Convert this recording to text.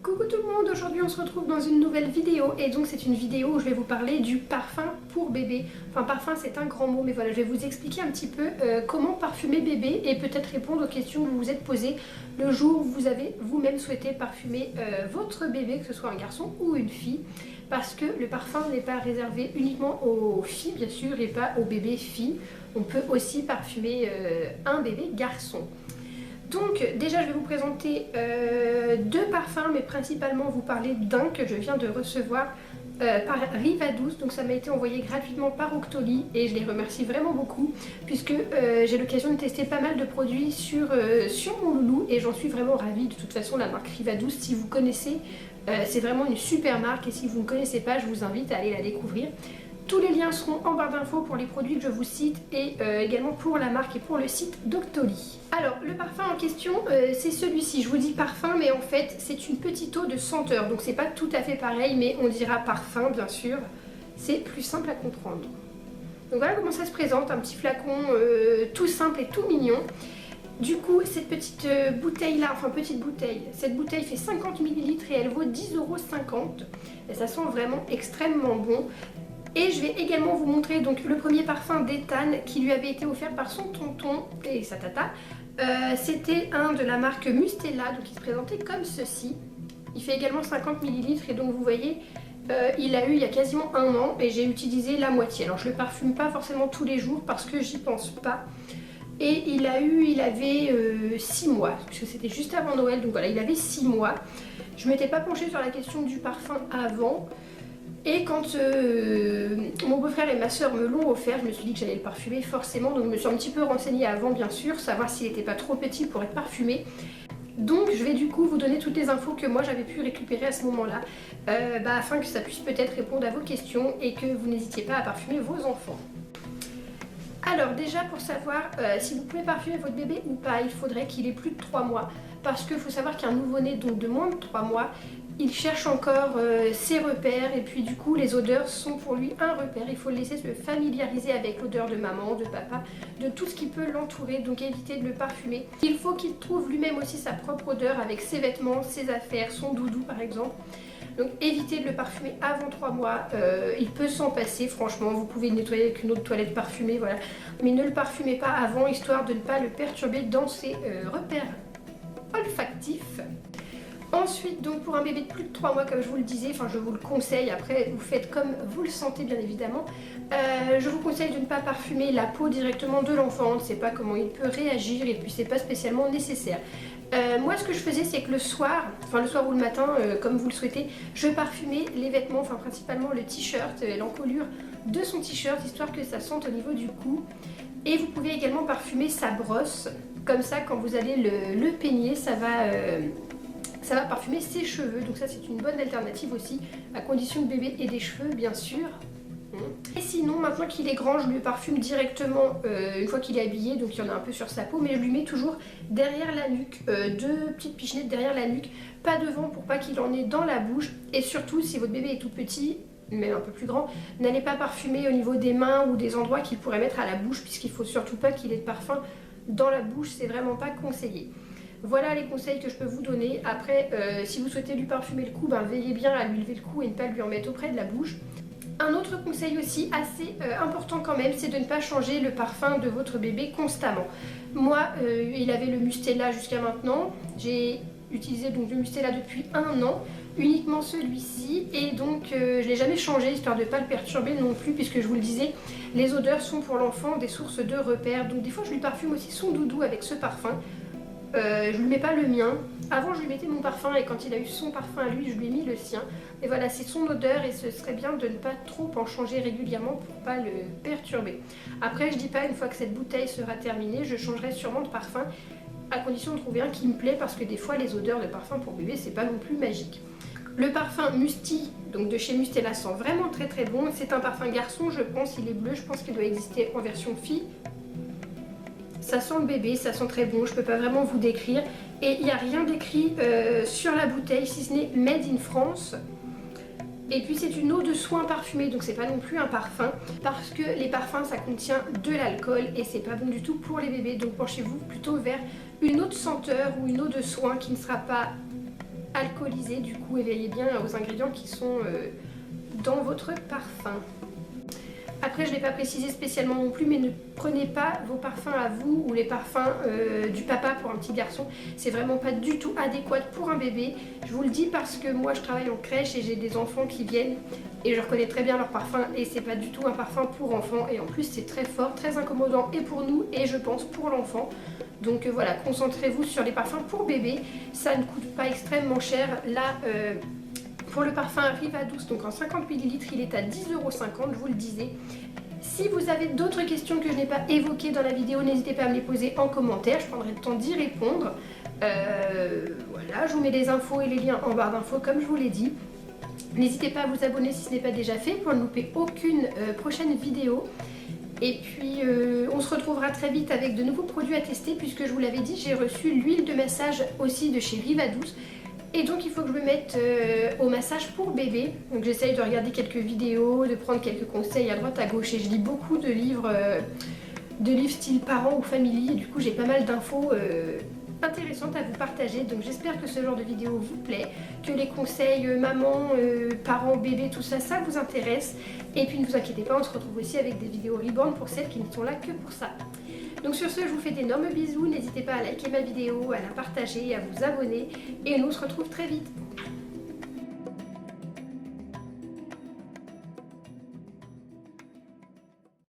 Coucou tout le monde, aujourd'hui on se retrouve dans une nouvelle vidéo et donc c'est une vidéo où je vais vous parler du parfum pour bébé. Enfin parfum c'est un grand mot mais voilà, je vais vous expliquer un petit peu comment parfumer bébé et peut-être répondre aux questions que vous vous êtes posées le jour où vous avez vous-même souhaité parfumer votre bébé, que ce soit un garçon ou une fille. Parce que le parfum n'est pas réservé uniquement aux filles bien sûr et pas aux bébés filles. On peut aussi parfumer un bébé garçon. Donc déjà je vais vous présenter deux parfums mais principalement vous parler d'un que je viens de recevoir par Rivadouce. Donc ça m'a été envoyé gratuitement par Octoly et je les remercie vraiment beaucoup puisque j'ai l'occasion de tester pas mal de produits sur mon loulou et j'en suis vraiment ravie. De toute façon la marque Rivadouce, si vous connaissez, c'est vraiment une super marque et si vous ne connaissez pas je vous invite à aller la découvrir. Tous les liens seront en barre d'infos pour les produits que je vous cite et également pour la marque et pour le site d'Octoly. Alors le parfum en question c'est celui-ci. Je vous dis parfum mais en fait c'est une petite eau de senteur. Donc c'est pas tout à fait pareil mais on dira parfum bien sûr. C'est plus simple à comprendre. Donc voilà comment ça se présente. Un petit flacon tout simple et tout mignon. Du coup cette petite bouteille là, enfin petite bouteille, cette bouteille fait 50 ml et elle vaut 10,50 €. Et ça sent vraiment extrêmement bon. Et je vais également vous montrer donc le premier parfum d'Ethan qui lui avait été offert par son tonton et sa tata. C'était un de la marque Mustela, donc il se présentait comme ceci. Il fait également 50 ml et donc vous voyez, il a eu il y a quasiment un an et j'ai utilisé la moitié. Alors je le parfume pas forcément tous les jours parce que j'y pense pas. Et il avait 6 mois, puisque c'était juste avant Noël, donc voilà, il avait 6 mois. Je m'étais pas penchée sur la question du parfum avant. Et quand mon beau-frère et ma soeur me l'ont offert, je me suis dit que j'allais le parfumer forcément. Donc je me suis un petit peu renseignée avant bien sûr, savoir s'il n'était pas trop petit pour être parfumé. Donc je vais du coup vous donner toutes les infos que moi j'avais pu récupérer à ce moment-là, afin que ça puisse peut-être répondre à vos questions et que vous n'hésitiez pas à parfumer vos enfants. Alors déjà pour savoir si vous pouvez parfumer votre bébé ou pas, il faudrait qu'il ait plus de 3 mois. Parce qu'il faut savoir qu'un nouveau-né donc de moins de 3 mois, il cherche encore ses repères et puis du coup les odeurs sont pour lui un repère. Il faut le laisser se familiariser avec l'odeur de maman, de papa, de tout ce qui peut l'entourer, donc éviter de le parfumer. Il faut qu'il trouve lui-même aussi sa propre odeur avec ses vêtements, ses affaires, son doudou par exemple. Donc évitez de le parfumer avant 3 mois, il peut s'en passer franchement, vous pouvez le nettoyer avec une eau de toilette parfumée, voilà. Mais ne le parfumez pas avant histoire de ne pas le perturber dans ses repères olfactifs. Ensuite, donc pour un bébé de plus de 3 mois, comme je vous le disais, enfin je vous le conseille, après vous faites comme vous le sentez bien évidemment. Je vous conseille de ne pas parfumer la peau directement de l'enfant, on ne sait pas comment il peut réagir et puis c'est pas spécialement nécessaire. Moi ce que je faisais c'est que le soir ou le matin, comme vous le souhaitez, je parfumais les vêtements, enfin principalement le t-shirt, l'encolure de son t-shirt, histoire que ça sente au niveau du cou. Et vous pouvez également parfumer sa brosse, comme ça quand vous allez le peigner, ça va parfumer ses cheveux, donc ça c'est une bonne alternative aussi, à condition que bébé ait des cheveux bien sûr. Et sinon, maintenant qu'il est grand, je lui parfume directement une fois qu'il est habillé, donc il y en a un peu sur sa peau, mais je lui mets toujours derrière la nuque, 2 petites pichenettes derrière la nuque, pas devant pour pas qu'il en ait dans la bouche. Et surtout, si votre bébé est tout petit, même un peu plus grand, n'allez pas parfumer au niveau des mains ou des endroits qu'il pourrait mettre à la bouche, puisqu'il faut surtout pas qu'il ait de parfum dans la bouche, c'est vraiment pas conseillé. Voilà les conseils que je peux vous donner. Après, si vous souhaitez lui parfumer le cou, veillez bien à lui lever le cou et ne pas lui en mettre auprès de la bouche. Un autre conseil aussi assez important quand même, c'est de ne pas changer le parfum de votre bébé constamment. Moi, il avait le Mustela jusqu'à maintenant. J'ai utilisé donc le Mustela depuis 1 an, uniquement celui-ci. Et donc, je ne l'ai jamais changé, histoire de ne pas le perturber non plus, puisque je vous le disais, les odeurs sont pour l'enfant des sources de repères. Donc des fois, je lui parfume aussi son doudou avec ce parfum. Je lui mets pas le mien. Avant je lui mettais mon parfum et quand il a eu son parfum à lui je lui ai mis le sien. Et voilà, c'est son odeur et ce serait bien de ne pas trop en changer régulièrement pour pas le perturber. Après je dis pas, une fois que cette bouteille sera terminée, je changerai sûrement de parfum à condition de trouver un qui me plaît parce que des fois les odeurs de parfum pour bébé c'est pas non plus magique. Le parfum Musti, donc de chez Mustela, sent vraiment très très bon. C'est un parfum garçon je pense, il est bleu, je pense qu'il doit exister en version fille. Ça sent le bébé, ça sent très bon, je peux pas vraiment vous décrire. Et il n'y a rien d'écrit sur la bouteille, si ce n'est Made in France. Et puis c'est une eau de soin parfumée, donc c'est pas non plus un parfum. Parce que les parfums, ça contient de l'alcool et c'est pas bon du tout pour les bébés. Donc penchez-vous plutôt vers une eau de senteur ou une eau de soin qui ne sera pas alcoolisés du coup, et veillez bien aux ingrédients qui sont dans votre parfum. Après, je ne l'ai pas précisé spécialement non plus, mais ne prenez pas vos parfums à vous ou les parfums du papa pour un petit garçon. C'est vraiment pas du tout adéquat pour un bébé. Je vous le dis parce que moi, je travaille en crèche et j'ai des enfants qui viennent et je reconnais très bien leur parfum et c'est pas du tout un parfum pour enfants. Et en plus, c'est très fort, très incommodant et pour nous et je pense pour l'enfant. Donc voilà, concentrez-vous sur les parfums pour bébé. Ça ne coûte pas extrêmement cher. Là, pour le parfum Riva Douce, donc en 50 ml, il est à 10,50 €, je vous le disais. Si vous avez d'autres questions que je n'ai pas évoquées dans la vidéo, n'hésitez pas à me les poser en commentaire, je prendrai le temps d'y répondre. Voilà, je vous mets les infos et les liens en barre d'infos comme je vous l'ai dit. N'hésitez pas à vous abonner si ce n'est pas déjà fait pour ne louper aucune prochaine vidéo. Et puis on se retrouvera très vite avec de nouveaux produits à tester puisque je vous l'avais dit, j'ai reçu l'huile de massage aussi de chez Riva Douce. Et donc il faut que je me mette au massage pour bébé. Donc j'essaye de regarder quelques vidéos, de prendre quelques conseils à droite à gauche. Et je lis beaucoup de livres style parents ou family. Et du coup j'ai pas mal d'infos intéressantes à vous partager. Donc j'espère que ce genre de vidéo vous plaît, que les conseils maman, parents, bébé, tout ça, ça vous intéresse. Et puis ne vous inquiétez pas, on se retrouve aussi avec des vidéos reborn pour celles qui ne sont là que pour ça. Donc sur ce, je vous fais d'énormes bisous, n'hésitez pas à liker ma vidéo, à la partager, à vous abonner et nous on se retrouve très vite.